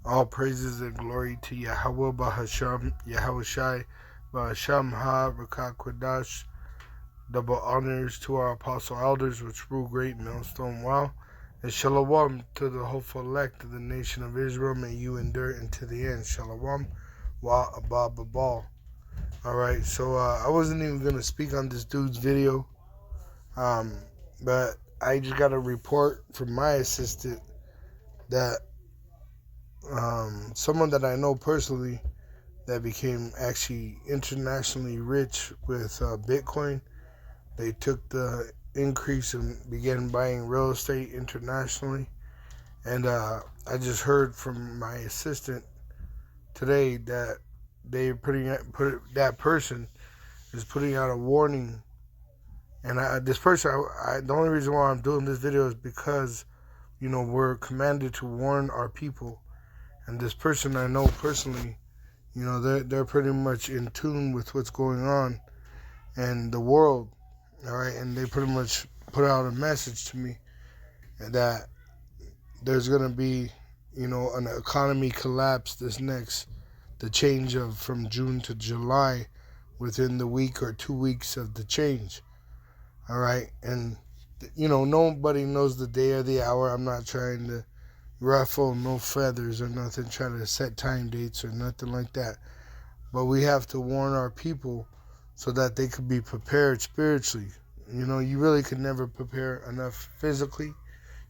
All praises and glory to Yahweh Bahasham, Yahushai, Bahasham Ha, Rakakwadash. Double honors to our apostle elders, which rule great millstone well. And shalom to the hopeful elect of the nation of Israel. May you endure into the end. Shalom wa abba babal. Alright, so I wasn't even going to speak on this dude's video. But I just got a report from my assistant that someone that I know personally that became actually internationally rich with Bitcoin. They took the increase and began buying real estate internationally. And I just heard from my assistant today that that person is putting out a warning. And this person, the only reason why I'm doing this video is because, we're commanded to warn our people. And this person I know personally, they're pretty much in tune with what's going on in the world, all right? And they pretty much put out a message to me that there's going to be, an economy collapse the change of from June to July within the week or 2 weeks of the change, all right? And, nobody knows the day or the hour. I'm not trying to ruffle no feathers or nothing, trying to set time dates or nothing like that. But we have to warn our people so that they could be prepared spiritually. You really could never prepare enough physically.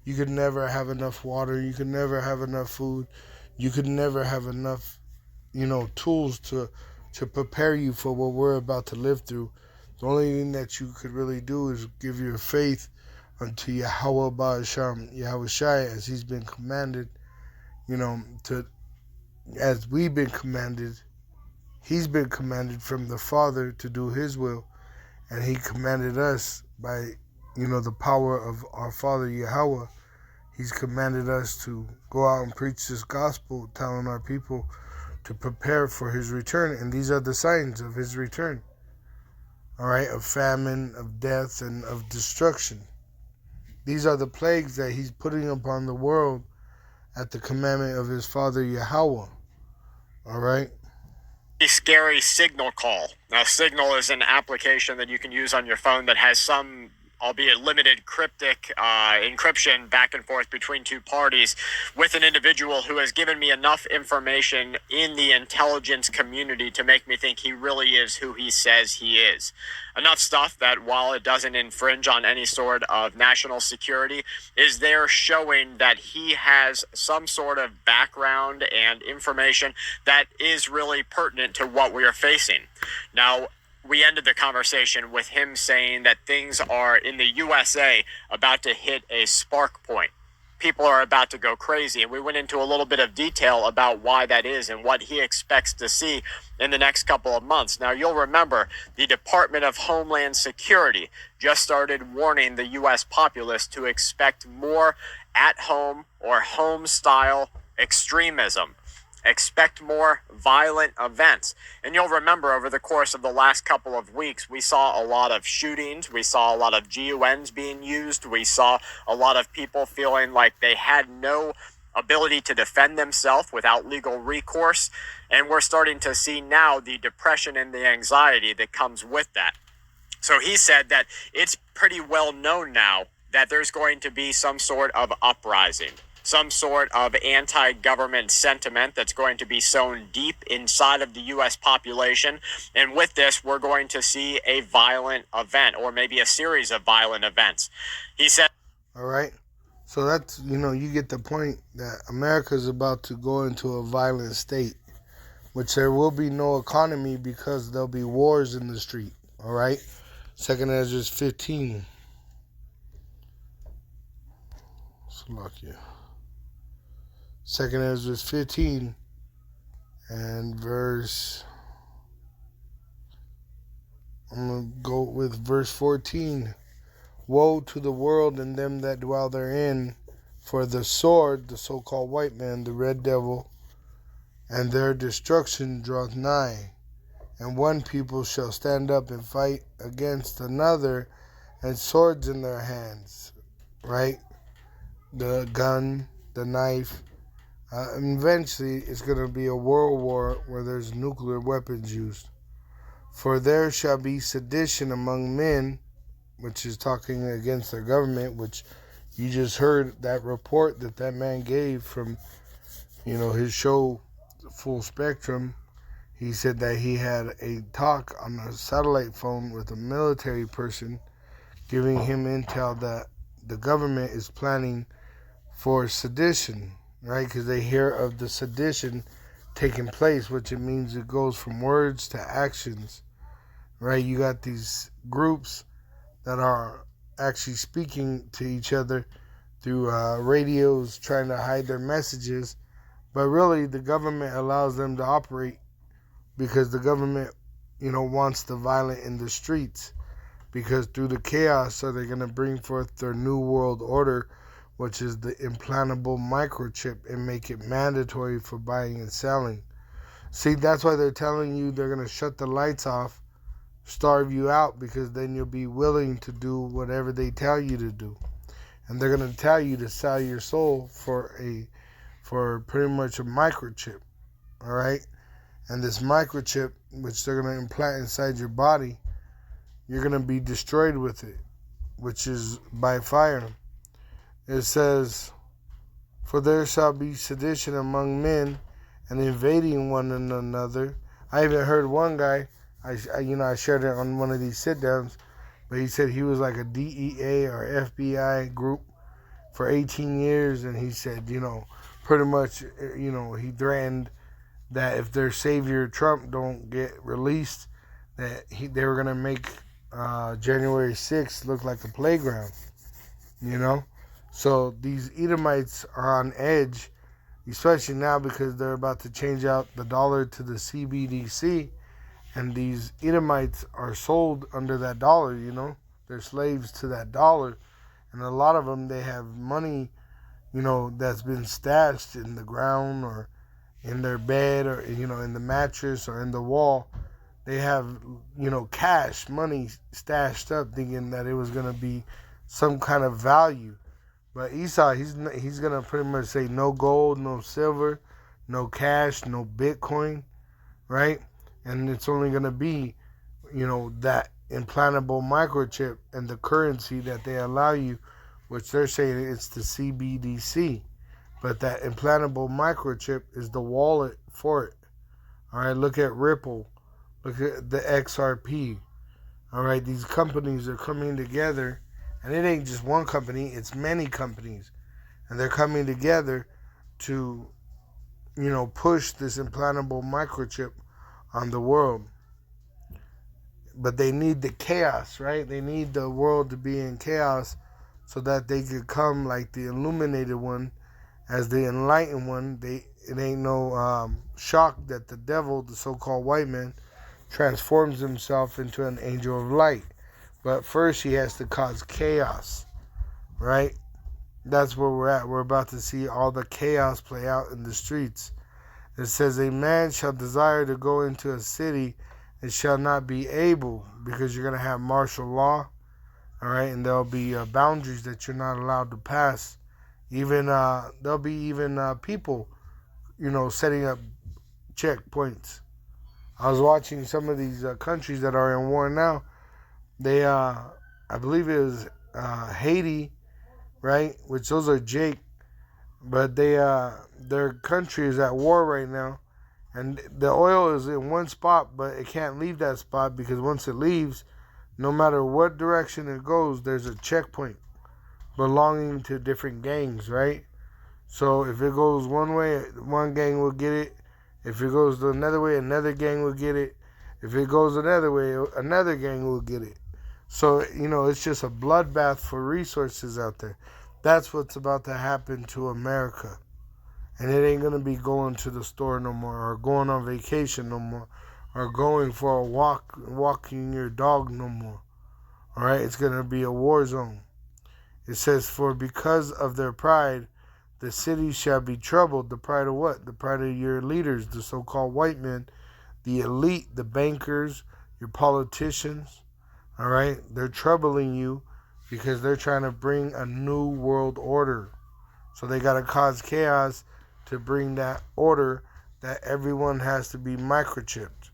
You could never have enough water. You could never have enough food. You could never have enough, tools to prepare you for what we're about to live through. The only thing that you could really do is give your faith unto Yahweh Ba'asham, Yahushai, as he's been commanded, as we've been commanded. He's been commanded from the Father to do his will, and he commanded us by, the power of our Father Yahweh. He's commanded us to go out and preach this gospel, telling our people to prepare for his return, and these are the signs of his return, all right, of famine, of death, and of destruction. These are the plagues that he's putting upon the world at the commandment of his Father Yahweh, all right? Scary Signal call. Now, Signal is an application that you can use on your phone that has some, albeit limited, cryptic encryption back and forth between two parties with an individual who has given me enough information in the intelligence community to make me think he really is who he says he is. Enough stuff that, while it doesn't infringe on any sort of national security, is there showing that he has some sort of background and information that is really pertinent to what we are facing. Now, we ended the conversation with him saying that things are in the USA about to hit a spark point. People are about to go crazy, and we went into a little bit of detail about why that is and what he expects to see in the next couple of months. Now, you'll remember the Department of Homeland Security just started warning the U.S. populace to expect more at-home or home-style extremism. Expect more violent events. And you'll remember over the course of the last couple of weeks, we saw a lot of shootings. We saw a lot of GUNs being used. We saw a lot of people feeling like they had no ability to defend themselves without legal recourse. And we're starting to see now the depression and the anxiety that comes with that. So he said that it's pretty well known now that there's going to be some sort of uprising, some sort of anti-government sentiment that's going to be sown deep inside of the U.S. population. And with this, we're going to see a violent event, or maybe a series of violent events. He said... All right. So that's, you get the point that America is about to go into a violent state, which there will be no economy because there'll be wars in the street. All right. 2nd Esdras 15. Slovakia. 2nd Esdras 15 and I'm going to go with verse 14. Woe to the world and them that dwell therein, for the sword, the so-called white man, the red devil, and their destruction draweth nigh. And one people shall stand up and fight against another, and swords in their hands, right? The gun, the knife, Eventually, it's going to be a world war where there's nuclear weapons used. For there shall be sedition among men, which is talking against the government, which you just heard that report that that man gave from, his show, Full Spectrum. He said that he had a talk on a satellite phone with a military person giving him intel that the government is planning for sedition, right? Because they hear of the sedition taking place, which it means it goes from words to actions, right? You got these groups that are actually speaking to each other through radios, trying to hide their messages, but really the government allows them to operate because the government, wants the violent in the streets. Because through the chaos, so they're going to bring forth their new world order, which is the implantable microchip, and make it mandatory for buying and selling. See, that's why they're telling you they're going to shut the lights off, starve you out, because then you'll be willing to do whatever they tell you to do. And they're going to tell you to sell your soul for pretty much a microchip, all right? And this microchip, which they're going to implant inside your body, you're going to be destroyed with it, which is by fire. It says, for there shall be sedition among men and invading one another. I even heard one guy, I shared it on one of these sit-downs, but he said he was like a DEA or FBI group for 18 years, and he said, pretty much, he threatened that if their savior Trump don't get released, that they were going to make January 6th look like a playground, So these Edomites are on edge, especially now because they're about to change out the dollar to the CBDC, and these Edomites are sold under that dollar, They're slaves to that dollar, and a lot of them, they have money, that's been stashed in the ground or in their bed or, in the mattress or in the wall. They have, cash, money stashed up thinking that it was going to be some kind of value. But Esau, he's going to pretty much say no gold, no silver, no cash, no Bitcoin, right? And it's only going to be, that implantable microchip and the currency that they allow you, which they're saying it's the CBDC. But that implantable microchip is the wallet for it. All right, look at Ripple. Look at the XRP. All right, these companies are coming together. And it ain't just one company, it's many companies. And they're coming together to, push this implantable microchip on the world. But they need the chaos, right? They need the world to be in chaos so that they could come like the illuminated one as the enlightened one. It ain't no shock that the devil, the so-called white man, transforms himself into an angel of light. But first he has to cause chaos, right? That's where we're at. We're about to see all the chaos play out in the streets. It says, a man shall desire to go into a city and shall not be able, because you're going to have martial law, all right? And there'll be boundaries that you're not allowed to pass. Even there'll be even people, setting up checkpoints. I was watching some of these countries that are in war now. They, I believe it was Haiti, right? Which those are Jake, but their country is at war right now, and the oil is in one spot, but it can't leave that spot because once it leaves, no matter what direction it goes, there's a checkpoint belonging to different gangs, right? So if it goes one way, one gang will get it. If it goes another way, another gang will get it. If it goes another way, another gang will get it. So, it's just a bloodbath for resources out there. That's what's about to happen to America. And it ain't going to be going to the store no more, or going on vacation no more, or going for a walk, walking your dog no more. All right? It's going to be a war zone. It says, for because of their pride, the city shall be troubled. The pride of what? The pride of your leaders, the so-called white men, the elite, the bankers, your politicians. All right? They're troubling you because they're trying to bring a new world order. So they got to cause chaos to bring that order that everyone has to be microchipped.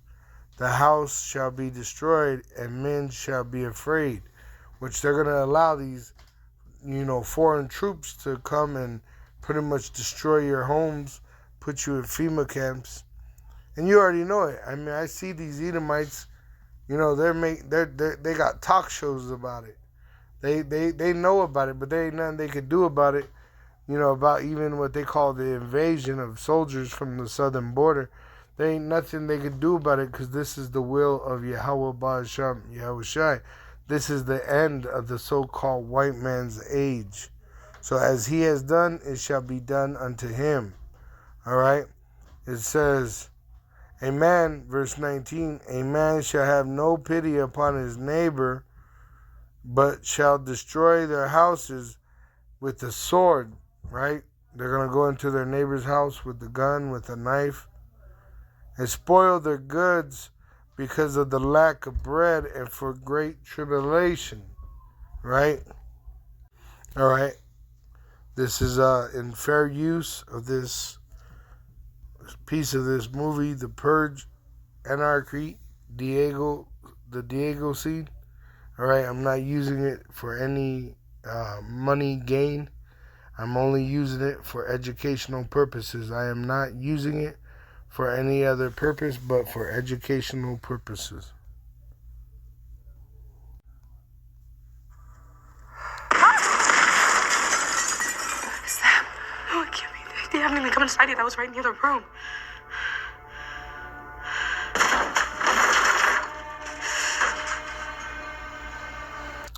The house shall be destroyed and men shall be afraid, which they're going to allow these, foreign troops to come and pretty much destroy your homes, put you in FEMA camps. And you already know it. I mean, I see these Edomites, they got talk shows about it. They know about it, but there ain't nothing they could do about it, about even what they call the invasion of soldiers from the southern border. There ain't nothing they could do about it because this is the will of Yahweh Ba'asham, Yahushai. This is the end of the so-called white man's age. So as he has done, it shall be done unto him. All right? It says, a man, verse 19, a man shall have no pity upon his neighbor, but shall destroy their houses with the sword, right? They're going to go into their neighbor's house with the gun, with a knife, and spoil their goods because of the lack of bread and for great tribulation, right? All right. This is in fair use of this piece of this movie, The Purge, Anarchy, the Diego scene. All right. I'm not using it for any money gain. I'm only using it for educational purposes. I am not using it for any other purpose but for educational purposes. Sam, no, it can't be. They haven't even come inside yet. That was right near the room.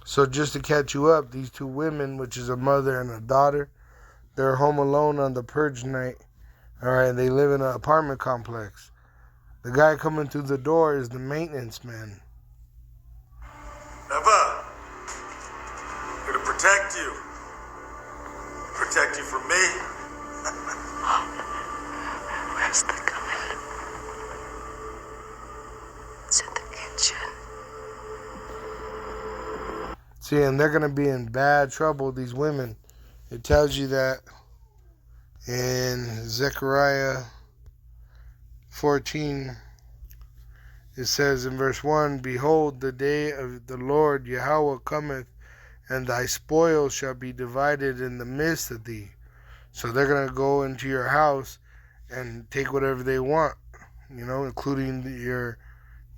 So just to catch you up, these two women, which is a mother and a daughter, they're home alone on the purge night. All right, they live in an apartment complex. The guy coming through the door is the maintenance man. Eva, I'm gonna protect you. Protect you from me. Where's the gun? It's in the kitchen. See, and they're going to be in bad trouble, these women. It tells you that in Zechariah 14. It says in verse 1, behold, the day of the Lord Yahweh cometh, and thy spoil shall be divided in the midst of thee. So they're going to go into your house and take whatever they want, including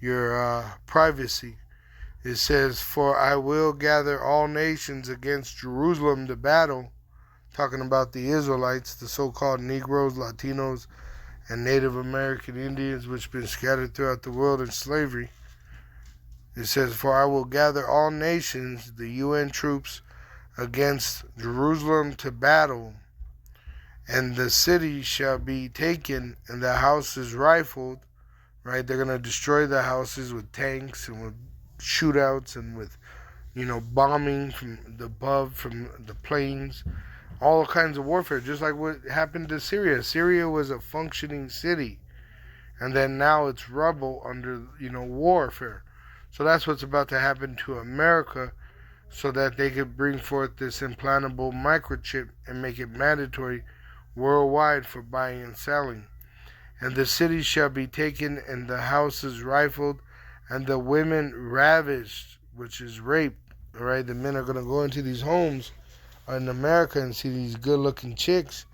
your privacy. It says, for I will gather all nations against Jerusalem to battle, talking about the Israelites, the so-called Negroes, Latinos, and Native American Indians, which have been scattered throughout the world in slavery. It says, for I will gather all nations, the UN troops, against Jerusalem to battle, and the city shall be taken, and the houses rifled, right? They're going to destroy the houses with tanks and with shootouts and with, bombing from the above, from the planes, all kinds of warfare, just like what happened to Syria. Syria was a functioning city, and then now it's rubble under, warfare. So that's what's about to happen to America, so that they could bring forth this implantable microchip and make it mandatory worldwide for buying and selling. And the city shall be taken, and the houses rifled, and the women ravished, which is rape. All right, the men are going to go into these homes in America and see these good-looking chicks.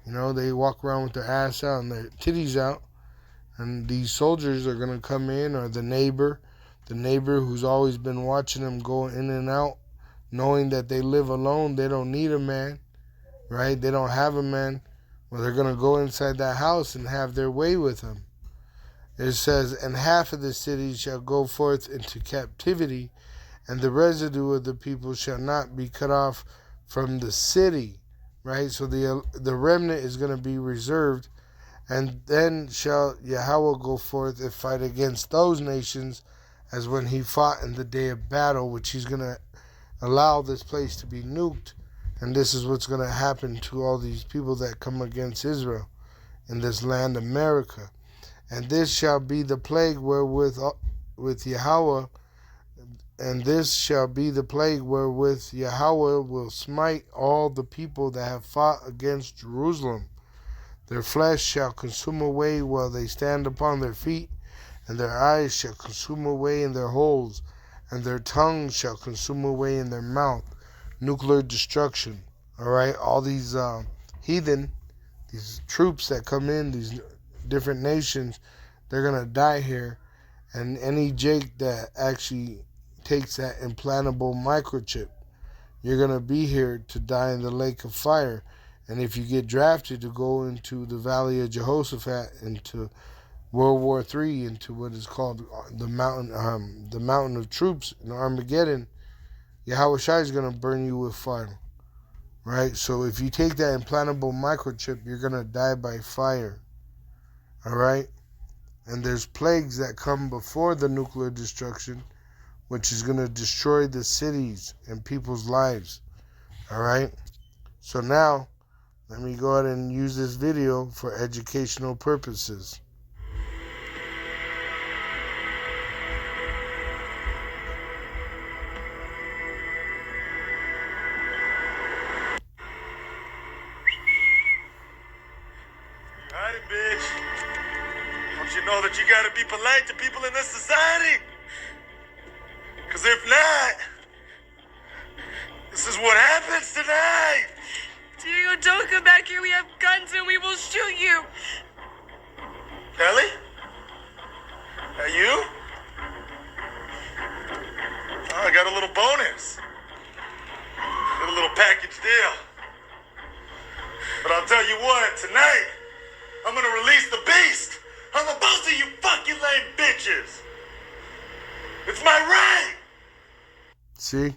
They walk around with their ass out and their titties out. And these soldiers are going to come in, or the neighbor who's always been watching them go in and out, knowing that they live alone. They don't need a man, right? They don't have a man. Well, they're going to go inside that house and have their way with them. It says, and half of the city shall go forth into captivity, and the residue of the people shall not be cut off from the city, right? So the remnant is going to be reserved, and then shall Yahweh go forth and fight against those nations as when he fought in the day of battle, which he's going to allow this place to be nuked. And this is what's going to happen to all these people that come against Israel in this land, America. And this shall be the plague wherewith with Yahweh, and this shall be the plague wherewith Yahweh will smite all the people that have fought against Jerusalem. Their flesh shall consume away while they stand upon their feet, and their eyes shall consume away in their holes, and their tongues shall consume away in their mouth. Nuclear destruction. Alright, all these heathen, these troops that come in, these different nations, they're going to die here. And any Jake that actually takes that implantable microchip, you're going to be here to die in the lake of fire. And if you get drafted to go into the Valley of Jehoshaphat, into World War III, into what is called the mountain of troops in Armageddon, Yahweh Shai is going to burn you with fire. Right? So if you take that implantable microchip, you're going to die by fire. Alright? And there's plagues that come before the nuclear destruction, which is going to destroy the cities and people's lives. Alright? So now, let me go ahead and use this video for educational purposes. Howdy, bitch. Don't you know that you gotta be polite to people in this society? Because if not, this is what happens tonight. Diego, don't come back here. We have guns and we will shoot you. Kelly? That you? Oh, I got a little bonus. Got a little package deal. But I'll tell you what, tonight, I'm gonna release the beast on the both of you fucking lame bitches. It's my right. See?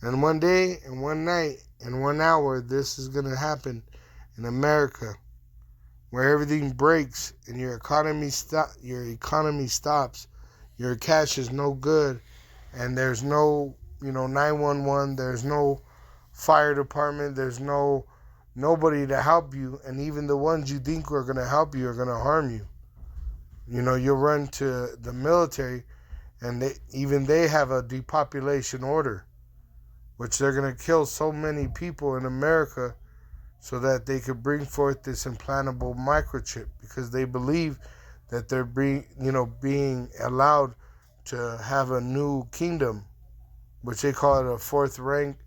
And one day, and one night, in 1 hour, this is going to happen in America, where everything breaks and your economy stops, your cash is no good, and there's no, 911, there's no fire department, there's nobody to help you, and even the ones you think are going to help you are going to harm you. You'll run to the military, and they have a depopulation order, which they're going to kill so many people in America so that they could bring forth this implantable microchip, because they believe that they're being allowed to have a new kingdom, which they call it a fourth rank,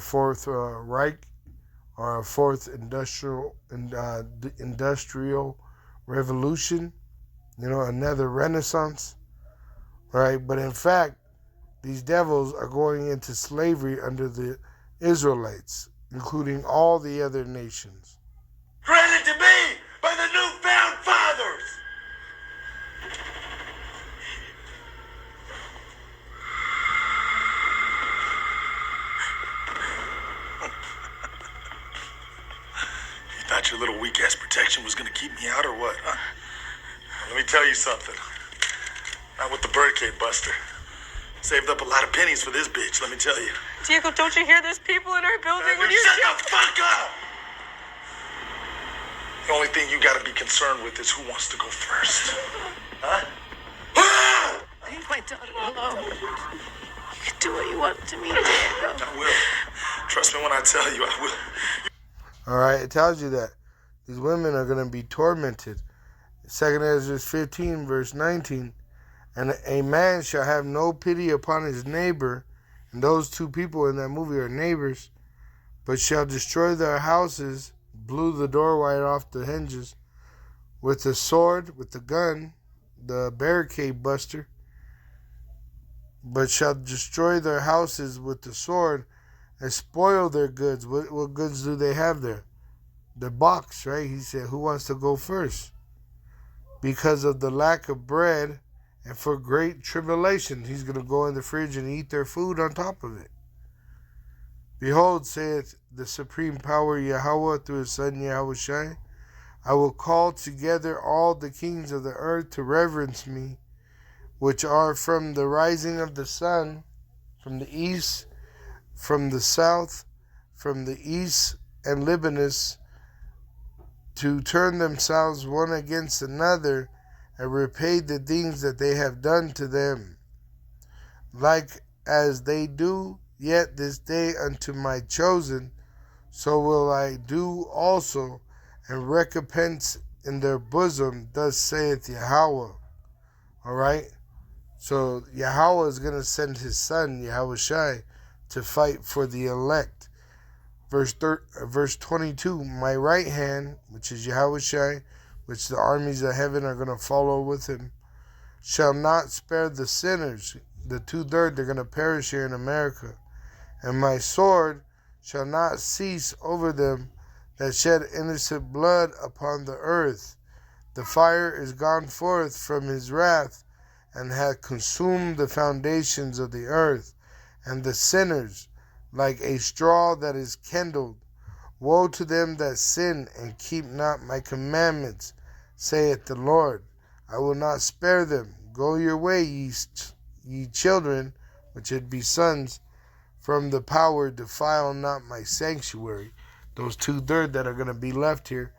fourth Reich, or a fourth industrial revolution, another renaissance, right? But in fact, these devils are going into slavery under the Israelites, including all the other nations. Granted to me by the newfound fathers. You thought your little weak-ass protection was gonna keep me out or what, huh? Let me tell you something. Not with the birdcage buster. Saved up a lot of pennies for this bitch, let me tell you. Diego, don't you hear there's people in our building when you shut shoot? the fuck up! The only thing you gotta be concerned with is who wants to go first. Huh? Leave my daughter alone. You can do what you want to me, Diego. I will. Trust me when I tell you, I will. Alright, it tells you that these women are going to be tormented. 2 Esdras 15, verse 19. And a man shall have no pity upon his neighbor, and those two people in that movie are neighbors, but shall destroy their houses, blew the door right off the hinges, with the sword, with the gun, the barricade buster, but shall destroy their houses with the sword and spoil their goods. What goods do they have there? The box, right? He said, who wants to go first? Because of the lack of bread, and for great tribulation, he's going to go in the fridge and eat their food on top of it. Behold, saith the supreme power Yahweh through his son Yahweh Shai, I will call together all the kings of the earth to reverence me, which are from the rising of the sun, from the east, from the south, from the east and Libanus, to turn themselves one against another, and repay the things that they have done to them. Like as they do yet this day unto my chosen, so will I do also, and recompense in their bosom, thus saith Yahweh. Alright? So Yahweh is going to send his son, Yahushai, to fight for the elect. Verse 22, my right hand, which is Yahushai, which the armies of heaven are going to follow with him, shall not spare the sinners. The 2/3, they're going to perish here in America. And my sword shall not cease over them that shed innocent blood upon the earth. The fire is gone forth from his wrath, and hath consumed the foundations of the earth, and the sinners, like a straw that is kindled. Woe to them that sin and keep not my commandments, saith the Lord. I will not spare them. Go your way, ye children, which would be sons, from the power, defile not my sanctuary. Those 2/3 that are going to be left here,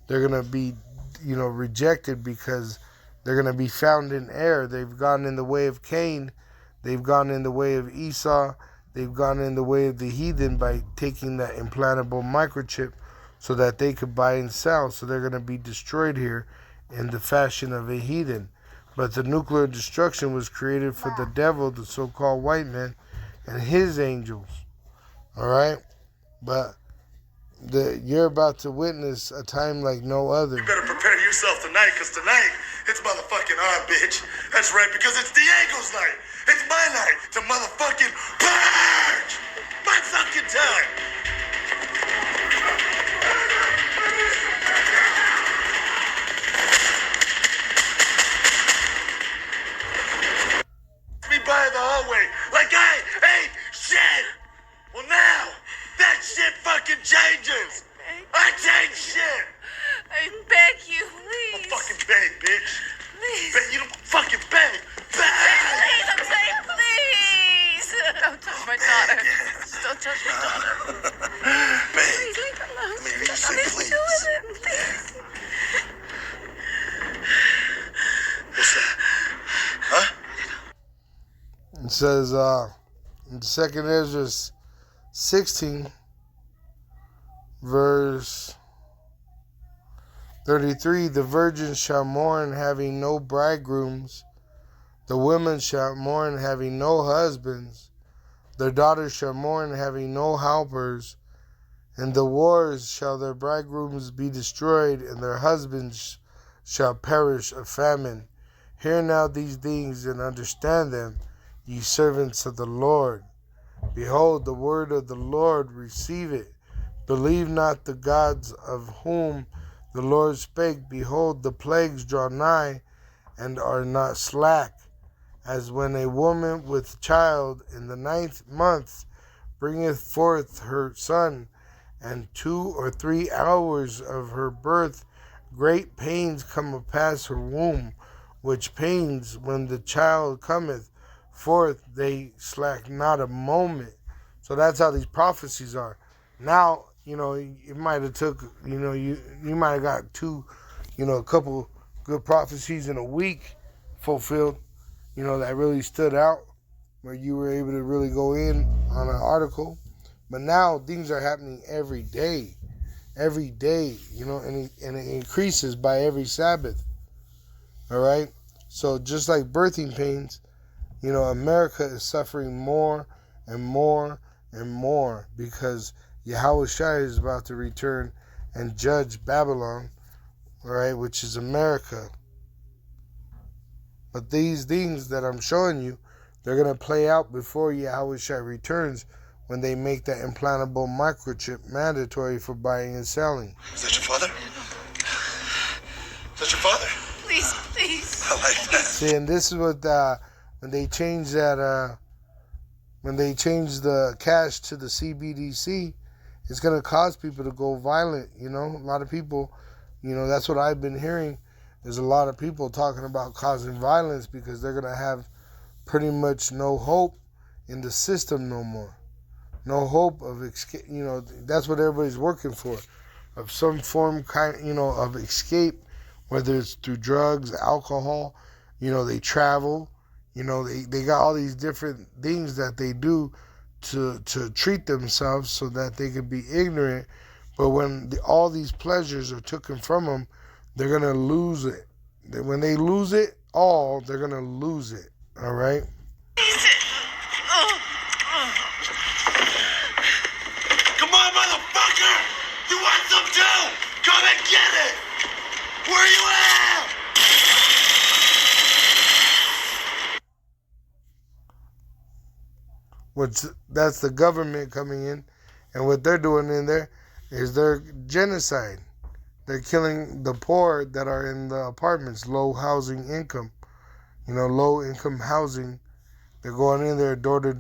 they're going to be, rejected because they're going to be found in error. They've gone in the way of Cain. They've gone in the way of Esau. They've gone in the way of the heathen by taking that implantable microchip so that they could buy and sell. So they're going to be destroyed here in the fashion of a heathen. But the nuclear destruction was created for the devil, the so-called white man, and his angels. All right? But you're about to witness a time like no other. You better prepare yourself tonight, because tonight, it's motherfucking our bitch. That's right, because it's Diego's night. It's my night to motherfucking purge my fucking time. Me by the hallway like I ain't shit. Well, now that shit fucking changes. I change shit. I beg you, Don't please. fucking beg, bitch. Please. You don't fucking beg. Beg. Please, I'm saying please. Don't touch my daughter. Don't touch my daughter. Beg. Please leave her alone. I mean, you Don't say have anything to do please. with it. Please. What's that? Huh? It says in 2nd Esdras 16, verse 33, the virgins shall mourn having no bridegrooms, the women shall mourn having no husbands, their daughters shall mourn having no helpers. In the wars shall their bridegrooms be destroyed, and their husbands shall perish of famine. Hear now these things and understand them, ye servants of the Lord. Behold, the word of the Lord, receive it. Believe not the gods of whom the Lord spake. Behold, the plagues draw nigh, and are not slack. As when a woman with child in the 9th month bringeth forth her son, and 2 or 3 hours of her birth great pains come upon her womb, which pains when the child cometh forth, they slack not a moment. So that's how these prophecies are. Now, it might have took, you might have got a couple good prophecies in a week fulfilled, that really stood out, where you were able to really go in on an article. But now things are happening every day, and it increases by every Sabbath. All right? So just like birthing pains, America is suffering more and more and more because Yahushua is about to return and judge Babylon, all right, which is America. But these things that I'm showing you, they're going to play out before Yahushua returns when they make that implantable microchip mandatory for buying and selling. Is that your father? Is that your father? Please, please. I like that. See, and this is what when they change that, when they change the cash to the CBDC, it's going to cause people to go violent. A lot of people, that's what I've been hearing. There's a lot of people talking about causing violence because they're going to have pretty much no hope in the system no more. No hope of escape. That's what everybody's working for, of some form of escape, whether it's through drugs, alcohol. They travel. They got all these different things that they do to treat themselves so that they could be ignorant. But when all these pleasures are taken from them, they're going to lose it. When they lose it all, they're going to lose it. All right? Come on, motherfucker! You want some too? Come and get it! Where you at? That's the government coming in, and what they're doing in there is their genocide. They're killing the poor that are in the apartments, low housing income, low income housing. They're going in there door to door.